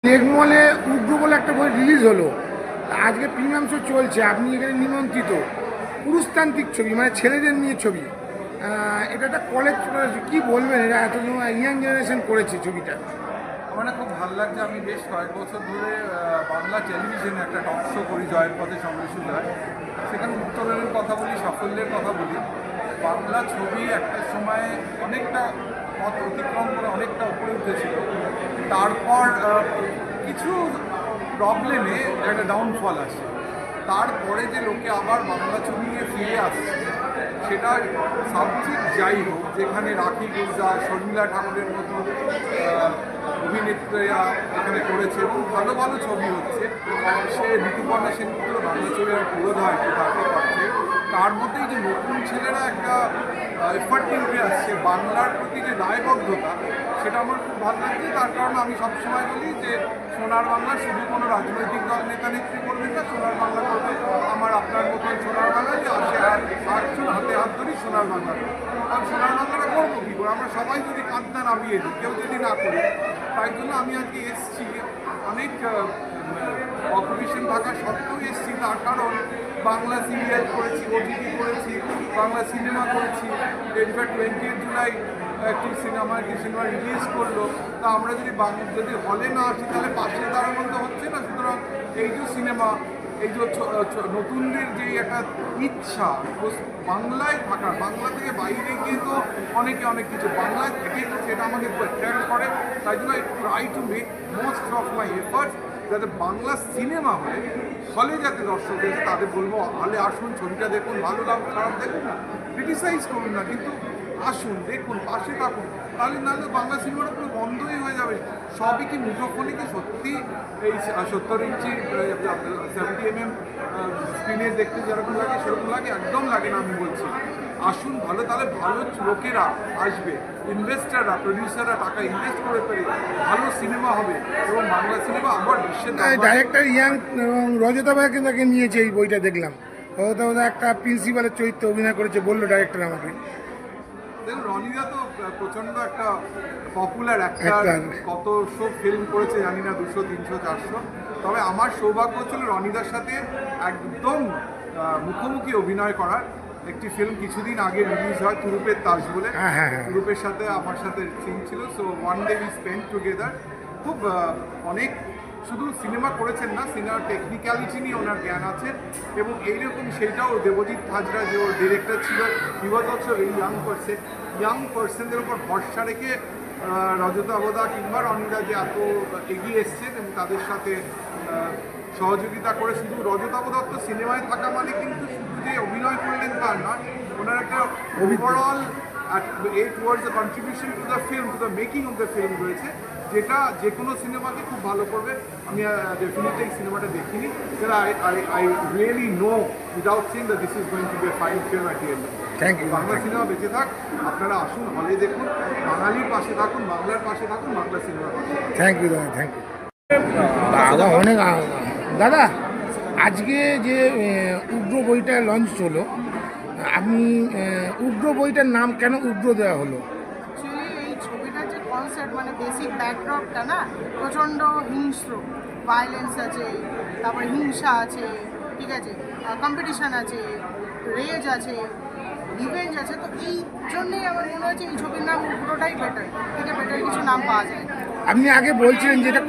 লেকমলে উগ্র বলে একটা বই রিলিজ হলো, আজকে প্রিমিয়াম শো চলছে, আপনি এখানে নিমন্ত্রিত। পুরুষতান্ত্রিক ছবি, মানে ছেলেদের নিয়ে ছবি। এটা একটা কলেজ, কি বলবেন, এটা এত ইয়াং জেনারেশন করেছে ছবিটা। আমার খুব ভালো লাগছে। আমি বেশ কয়েক বছর ধরে বাংলা টেলিভিশনে একটা টক শো করি, জয়ের পথে সমরেশু জয়। সেখানে উত্তরণের কথা বলি, সাফল্যের কথা বলি। বাংলা ছবি একটা সময় অনেকটা পথ অতিক্রম করে অনেকটা উপরে উঠেছিল, তারপর কিছু প্রবলেমে একটা ডাউনফল আসে। তারপরে যে লোকে আবার বাংলা ছবি নিয়ে ফিরে আসছে, সেটা সাবজেক্ট যাই হোক, যেখানে রাখি গুলজার, শর্মিলা ঠাকুরের মতো অভিনেত্রীরা এখানে করেছে এবং ভালো ভালো ছবি হচ্ছে। সে ঋতুপর্ণা সেনগুলো বাংলা ছবি আর পুরোধা একটু তাকে পাচ্ছে। তার মধ্যেই যে নতুন ছেলেরা একটা এফার্ট নিয়ে আসছে, বাংলার প্রতি যে দায়বদ্ধতা, সেটা আমার খুব ভালো লাগছে। তার কারণে আমি সবসময় বলি যে সোনার বাংলা শুধু কোনো রাজনৈতিক দল নেতা নেত্রী করবেন না, সোনার বাংলা করবে আমার আপনার মতন সোনার বাংলা, যে আসে আর আটজন হাতে হাত ধরি সোনার বাংলা। কারণ সোনার বাংলাটা করবো কী করে, আমরা সবাই যদি কাঁদনা নামিয়ে দিই, কেউ যদি না করি। তাই জন্য আমি আজকে এসছি, অনেক অপোজিশন থাকা সত্ত্বেও এসছি। তার কারণ বাংলা সিরিয়াল করেছি, ওটিটি করেছি, বাংলা সিনেমা করেছি। ইনফ্যাক্ট 20 জুলাই একটি সিনেমা রিলিজ করলো। তা আমরা যদি হলে না আসি তাহলে পাশে দাঁড়ানো তো হচ্ছে না। সুতরাং এই যে সিনেমা, এই যে নতুনদের যে একটা ইচ্ছা বাংলায় থাকার, বাংলা থেকে বাইরে গিয়ে তো অনেকে অনেক কিছু বাংলায় থেকে, সেটা আমাকে অ্যাট্রাক্ট করে। তাই জন্য I try to make most of my efforts যাতে বাংলা সিনেমা হলে যাতে দর্শক এসে তাদের বলবো হলে আসুন, ছবিটা দেখুন, ভালো লাগবে খারাপ দেখুন না, ক্রিটিসাইজ করুন না, কিন্তু আসুন, দেখুন, পাশে থাকুন। তাহলে নাহলে বাংলা সিনেমাটা পুরো বন্ধই হয়ে যাবে। সবই কি মুঠোফোনে কি সত্যি এই 70 ইঞ্চি 70mm স্ক্রিনে দেখতে যেরকম লাগে সেরকম লাগে? একদম লাগে না। আমি বলছি আসুন, ভালো, তাহলে ভালো লোকেরা আসবে, ইনভেস্টাররা, প্রডিউসাররা টাকা ইনভেস্ট করে পেরে ভালো সিনেমা হবে এবং বাংলা সিনেমা আবার বিশ্বের ডাইরেক্টর ইয়াং এবং রজতা ভাই কিন্তু নিয়েছে এই বইটা, দেখলাম রজতা ভাই একটা প্রিন্সিপালের চরিত্রে অভিনয় করেছে, বললো ডাইরেক্টর আমাকে। দেখুন, রনিদা তো প্রচণ্ড একটা পপুলার অ্যাক্টর, কত শো ফিল্ম করেছে জানি না, 200, 300, 400। তবে আমার সৌভাগ্য ছিল রনিদার সাথে একদম মুখোমুখি অভিনয় করার। একটি ফিল্ম কিছুদিন আগে রিলিজ হয়, তুরুপের তাজ বলে। তুরুপের সাথে আমার সাথে সিন ছিল। So one day we spend together. খুব অনেক, শুধু সিনেমা করেছেন না, সিনেমার টেকনিক্যালিটি নিয়ে ওনার জ্ঞান আছে। এবং এইরকম সেইটাও দেবজিৎ হাজরা যে ওর ডিরেক্টর ছিল, হি ওয়াজ অলসো ভেরি ইয়াং পার্সনদের উপর ভরসা রেখে রজতা বোদা কিংবা রনিদা যে এত এগিয়ে এসছেন এবং তাদের সাথে সহযোগিতা করে। শুধু রজতা বোদা তো সিনেমায় থাকা মানে কিন্তু শুধু যে অভিনয় করলেন তার নয়, ওনার একটা overall towards the contribution to the film, to the making of the film রয়েছে, যেটা যে কোনো সিনেমাকে খুব ভালো করবে। আমি ডেফিনেটলি এই সিনেমাটা দেখিনি, I really know without seeing that this is going to be a fine film at the end. Thank you. Bangla সিনেমা বেঁচে থাক, আপনারা আসুন, হলে দেখুন, বাঙালির পাশে থাকুন, বাংলার পাশে থাকুন, বাংলা সিনেমার পাশে। থ্যাংক ইউ দাদা, থ্যাংক ইউ দাদা, অনেক। দাদা, আজকে যে উগ্র বইটা লঞ্চ হলো, আপনি উগ্র বইটার নাম কেন উগ্র দেওয়া হলো? এই ছবিটার যে কনসেপ্ট, মানে বেসিক ব্যাকড্রপটা না প্রচণ্ড হিংস্র, ভায়োলেন্স আছে, তারপরে হিংসা আছে, ঠিক আছে, কম্পিটিশান আছে, রেজ আছে, রিভেঞ্জ আছে। তো এই জন্যেই আমার মনে হয়েছে এই ছবির নাম উগ্রটাই বেটার, থেকে বেটার কিছু নাম পাওয়া যায়। আপনি আগে বলছিলেন যেটা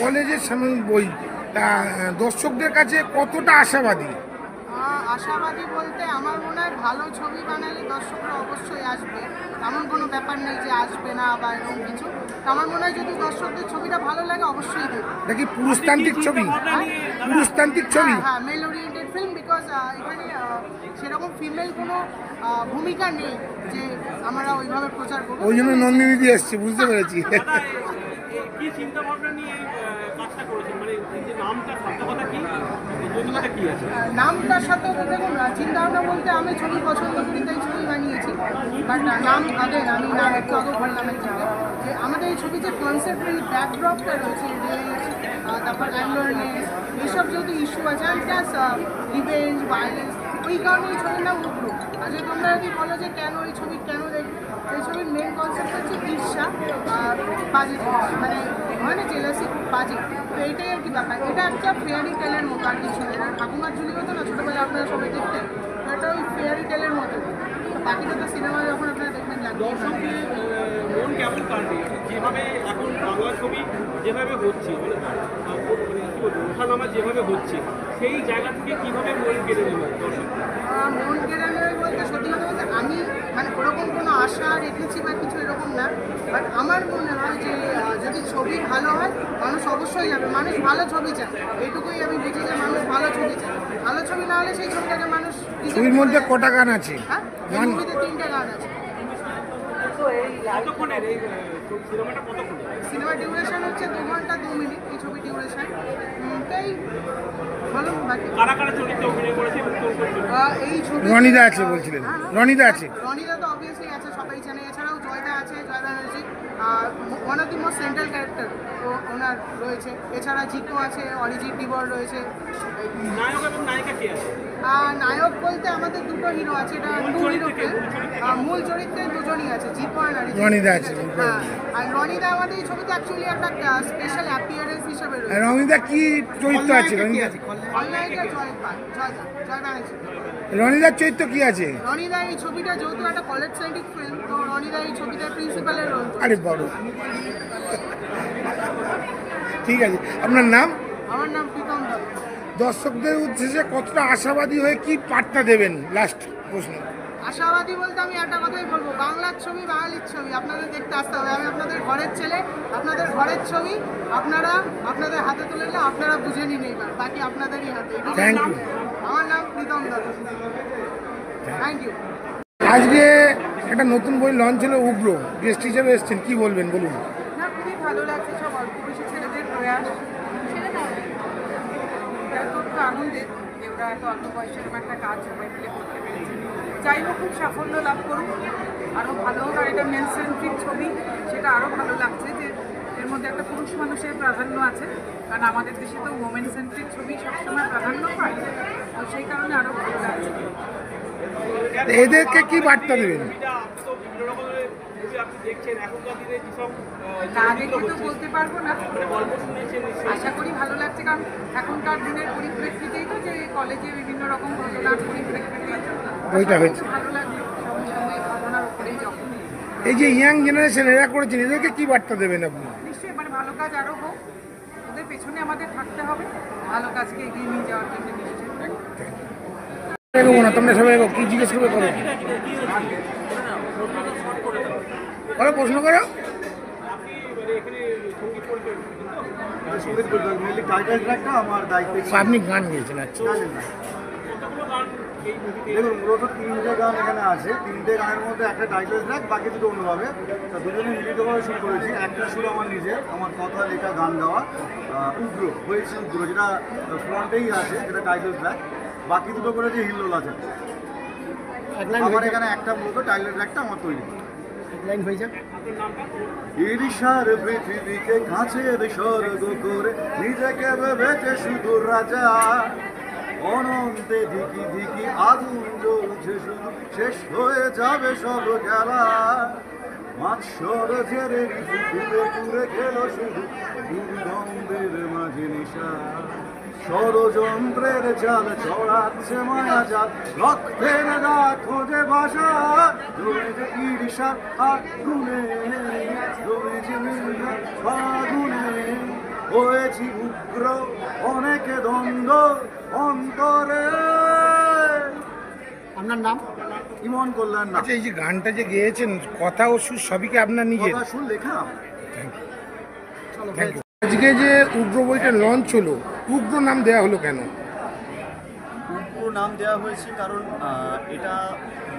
কলেজের সাময়িক বই, তা দর্শকদের কাছে কতটা আশাবাদী? আশাবাদী বলতে আমার মনে হয় ভালো ছবি বানালে দর্শকরা অবশ্যই আসবে, এমন কোনো ব্যাপার নেই যে আসবে না বা এরকম কিছু। আমার মনে হয় যদি দর্শকদের ছবিটা ভালো লাগে অবশ্যই দেখবে। দেখি পুরুষতান্ত্রিক ছবি, পুরুষতান্ত্রিক ছবি, হ্যাঁ, মেল ওরিয়েন্টেড ফিল্ম, বিকজ এখানে সেরকম ফিমেল কোনো ভূমিকা নেই যে আমরা ওইভাবে প্রচার করবো। ওই জন্য নন্দিনী দিয়ে এসছি, বুঝতে পেরেছি। কি চিন্তা ভাবনা নিয়ে চেষ্টা করেছেন, মানে এই যে নামটা সার্থকতা কি, যৌতুকতা কি আছে? নামটার সাথে দেখুন চিন্তা ভাবনা বলতে আমি ছবি পছন্দ করি তাই ছবি বানিয়েছি, বাট নাম আগে আমি নাম একটু আগে বললাম একজনকে যে আমাদের এই ছবি যে কনসেপ্টের এই ব্যাকড্রপটা রয়েছে রেজ, তারপর অ্যাঙ্গারনেস, এইসব যেহেতু ইস্যু আছে আর প্লাস রিভেঞ্জ ভায়োলেন্স, ওই কারণে এই ছবির নাম উগ্র। আর যে তোমরা যদি বলো যে কেন এই ছবি কেন দেখবে, এই ছবির মেন কনসেপ্ট হচ্ছে ঈর্ষা আর বাজে জিনিস, মানে হয় না জেলাসি, বাজে। তো এইটাই আর কি ব্যাপার। এটা একটা ফেয়ারি টেলের মতো আর কিছু না, এটা ঠাকুমার ঝুলি হতো না ছোটোবেলায় আপনারা সবাই দেখতেন, তো এটা ওই ফেয়ারি টেলের মতো। তো বাকিটা তো সিনেমা যখন আপনারা দেখবেন লাগবে। দর্শকদের মন কেমন কাটবে যেভাবে এখন বাংলা ছবি যেভাবে হচ্ছে, মানে কি বলবো, ওঠানামা যেভাবে হচ্ছে, সেই জায়গা থেকে কীভাবে মন কেড়ে নেবে দর্শক? মন কেড়ে নেবে বলতে সত্যি কথা বলতে আমি মানে ওরকম কোনো আশা রেখেছি বা কিছু এরকম না, বাট আমার মনে হয় যে যদি ছবি ভালো হয় মানুষ অবশ্যই যাবে, মানুষ ভালো ছবি চায়, এইটুকুই আমি বুঝি যে মানুষ ভালো ছবি চায়। ভালো ছবি না হলে সেই ছবিটাকে মানুষ ছবির মধ্যে কটা গান আছে? হ্যাঁ, এই গান ছবিতে 3টে গান আছে। কতক্ষণের এই সিনেমাটা, কতক্ষণের? সিনেমা ডিউরেশন হচ্ছে 2 ঘন্টা 2 মিনিট এই ছবি ডিউরেশন। তাই ভালো বাকি কারা কারা চরিত্রে অভিনয় করেছে এবং কোন কোন চরিত্রে? এই ছবি রনিদা আছে বলছিলেন, রনিদা আছে। রনিদা তো অবভিয়াসলি আছে, সবাই জানে। এছাড়াও জয়দা আছে, Joy Banerjee, one of the most central character তো ওনার রয়েছে। এছাড়া জিকো আছে, অরিজিৎ ডিবর রয়েছে। নায়ক এবং নায়িকা কে আছে? নায়ক বলতে আমাদের দুটো হিরো আছে, এটা টু হিরো ফিল্ম। মূল চরিত্রে দুজনই আছে, জিকো আর রনিদা আছে। হ্যাঁ, আর রনিদা আমাদের এই ছবিতে অ্যাকচুয়ালি একটা স্পেশাল অ্যাপিয়ারেন্স হিসেবে আর রয়েছে। রনিদা কি চরিত্র আছে? রনিদা খলনায়িকা জয় পাল, জয় ব্যানার্জি। রনিদার চরিত্র কি আছে? রনিদা এই ছবিটা যেহেতু একটা কলেজ সাইন্টিফিক ফিল্ম, তো রনিদা এই ছবিতে প্রিন্সিপালের রোল। আরে বড়। ঠিক আছে, আপনার নাম? আমার নাম প্রীতম দত্ত। দর্শকদের উদ্দেশ্যে কতটা আশাবাদী হয়ে কি বার্তা দেবেন? লাস্ট প্রশ্ন। আশাবাদী বলতে আমি একটা কথাই বলবো, বাংলার ছবি বাঙালির ছবি আপনাদের দেখতে আসতে হবে। আমি আপনাদের ঘরের ছেলে, আপনাদের ঘরের ছবি আপনারা আপনাদের হাতে তুলে নিলে আপনারা বুঝে নিন, এইবার বাকি আপনাদেরই হাতে। Thank you. আমার নাম প্রীতম দত্ত। Thank you. আজকে একটা নতুন বই লঞ্চ হলো, উগ্র, গেস্ট হিসেবে এসেছেন, কি বলবেন বলুন? না, খুবই ভালো লাগছে, সব অল্প বয়সী ছেলেদের প্রয়াস। এটা তো একটু আনন্দের যে ওরা এত অল্প বয়সে এরকম একটা কাজ সবাই মিলে করতে পেরেছে। যাই হোক, খুব সাফল্য লাভ করুক, আরও ভালো হোক। আর এটা মেন সেন্ট্রিক ছবি, সেটা আরও ভালো লাগছে যে এর মধ্যে একটা পুরুষ মানুষের প্রাধান্য আছে, কারণ আমাদের দেশে তো ওমেন সেন্ট্রিক ছবি সবসময় প্রাধান্য পায়, তো সেই কারণে আরও ভালো লাগছে। এদেরকে কি বার্তা দেবেন? ছবিটা আপনি তো বিভিন্ন রকমের ছবি আপনি দেখছেন, এখনকার দিনে যেসব না দেখে তো বলতে পারবো না, গল্প শুনেছেন নিশ্চয়ই। আশা করি ভালো লাগছে, কারণ এখনকার দিনের পরিপ্রেক্ষিতেই তো যে কলেজে বিভিন্ন রকম ঘটনার পরিপ্রেক্ষিতে বইটা হয়েছে। ভালো লাগলো, সমসাময়িক ঘটনার উপরেই যখন এই যে ইয়াং জেনারেশন এরা করেছেন, এদেরকে কি বার্তা দেবেন আপনি? নিশ্চয়ই মানে ভালো কাজ আরও হোক, ওদের পেছনে আমাদের থাকতে হবে, ভালো কাজকে এগিয়ে নিয়ে যাওয়ার জন্য নিশ্চয়ই। এগোবো না, তোমরা সবাই এগো। কি জিজ্ঞেস করবে করো, করো, প্রশ্ন করো। আপনি মানে এখানে সঙ্গীত পরিচয় সঙ্গীত বলতে মেনলি টাইটেল ট্র্যাকটা আমার দায়িত্বে ছিল। আপনি গান গেয়েছেন? আচ্ছা, জানেন না। কতগুলো গান এই মুভিতে? দেখুন, মূলত 3টে গান এখানে আছে। 3টে গানের মধ্যে একটা টাইটেল ট্র্যাক, বাকি দুটো অন্যভাবে। তো দুজনে মিলিতভাবে শুরু করেছি। একটা শুরু আমার নিজের, আমার কথা লেখা গান গাওয়া, উগ্র হয়েছে, উগ্র যেটা ফ্রন্টেই আছে, যেটা টাইটেল ট্র্যাক। বাকি দুটো করেছি হিল্লোল আছে। আমার এখানে একটা মূলত টাইটেল ট্র্যাকটা আমার তৈরি। ঈর্ষার পৃথিবীকে কাছের স্বর্গ করে নিজেকে ভেবেছে শুধু রাজা, অনন্তে ধিকি ধিকি আগুন জ্বলছে শুধু, শেষ হয়ে যাবে সব খেলা। মাৎসর ঝেড়ে পুরে পুরে খেলো শুধু দুর্গন্ধের মাঝে নিশা। ষড়যন্ত্রের জাল ছড়াচ্ছে মায়া জাল, রক্তের দাগ খোঁজে ভাষা। জমে যে ঈর্ষা আগুনে, জমে যে মিলনা আগুনে, হয়েছি উগ্র অনেকে দ্বন্দ্ব অন্তরে। আপনার নাম? ইমন কল্যাণ না। আচ্ছা, এই যে গানটা যে গেয়েছেন, কথা ও সুর সবই কি আপনার নিজের? কথা শুন লেখা। Thank you. আজকে যে উগ্র বইটা লঞ্চ হলো, উগ্র নাম দেওয়া হলো কেন? উগ্র নাম দেওয়া হয়েছে কারণ এটা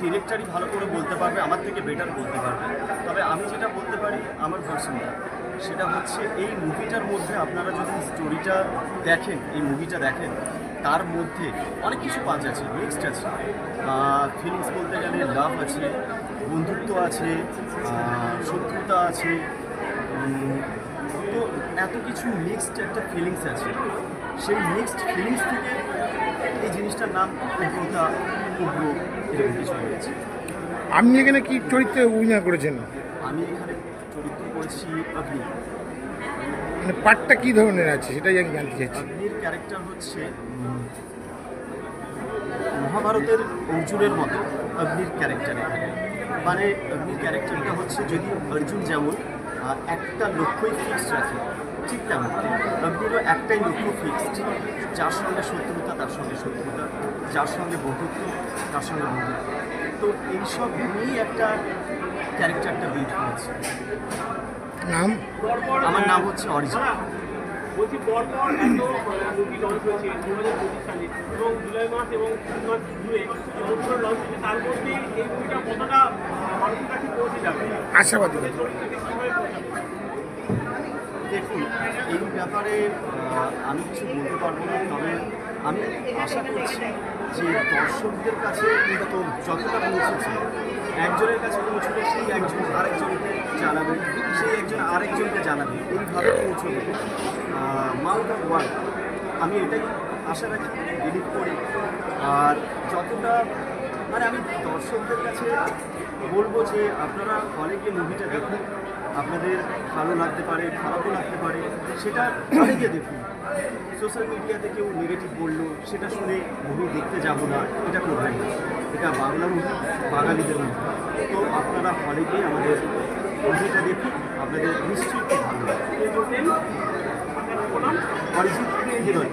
ডিরেক্টরই ভালো করে বলতে পারবে, আমার থেকে বেটার বলতে পারবে। তবে আমি যেটা বলতে পারি আমার ভার্সনটা, সেটা হচ্ছে এই মুভিটার মধ্যে আপনারা যদি স্টোরিটা দেখেন, এই মুভিটা দেখেন, তার মধ্যে অনেক কিছু পাঁচ আছে, মিক্সড আছে। ফিলিংস বলতে গেলে লাভ আছে, বন্ধুত্ব আছে, শত্রুতা আছে, তো এত কিছু মিক্সড একটা ফিলিংস আছে। সেই মিক্সড ফিলিংস থেকে এই জিনিসটার নাম উগ্রতা, উগ্র এরকম কিছু হয়েছে। আপনি এখানে কি চরিত্রে অভিনয় করেছেন? আমি এখানে চরিত্র করেছি অগ্নি। মানে পার্টটা কী ধরনের আছে সেটাই আমি জানতে চাইছি। অগ্নির ক্যারেক্টার হচ্ছে মহাভারতের অর্জুনের মতো অগ্নির ক্যারেক্টার এখানে। মানে অগ্নির ক্যারেক্টারটা হচ্ছে, যদি অর্জুন যেমন একটা লক্ষ্যই ফিক্সড রাখে, ঠিক তেমন অগ্নিরও একটাই লক্ষ্য ফিক্সড, যার সঙ্গে শত্রুতা তার সঙ্গে শত্রুতা, যার সঙ্গে বন্ধুত্ব তার সঙ্গে বন্ধুত্ব। তো এইসব নিয়েই একটা ক্যারেক্টারটা বিল্ড হয়েছে। নাম? আমার নাম হচ্ছে অরিজিৎ। বলছি পরপর এত মুভি লঞ্চ হয়েছে 2025 সালে, এবং জুলাই মাস এবং জুন মাস জুড়ে যতগুলো লঞ্চ হয়েছে, তার মধ্যে এই মুভিটা কতটা মানুষের কাছে পৌঁছে যাবে? আশাবাদী। দেখুন, এই ব্যাপারে আমি কিছু বলতে পারবো না, তবে আমি আশা করছি যে দর্শকদের কাছে কিন্তু যতটা পৌঁছেছে, একজনের কাছে পৌঁছবে, সেই একজন আরেকজনকে জানাবে, সেই একজন আরেকজনকে জানাবে, এইভাবে পৌঁছবে মাউথ অফ ওয়ার্ড। আমি এটাই আশা রাখি, বিলিভ করি। আর যতটা মানে আমি দর্শকদের কাছে বলবো যে আপনারা হলে গিয়ে মুভিটা দেখুন, আপনাদের ভালো লাগতে পারে, খারাপও লাগতে পারে, সেটা হলে গিয়ে দেখুন। সোশ্যাল মিডিয়াতে কেউ নেগেটিভ বললো, সেটা শুনে মুভি দেখতে যাব না, এটা করবেন না। এটা বাংলা মুভি, বাঙালিদের মুভি। তো আপনারা হলে গিয়ে আমাদের মুভিটা দেখুন, আপনাদের নিশ্চয়ই খুব ভালো লাগবে। অরিজিৎ হিরোইন।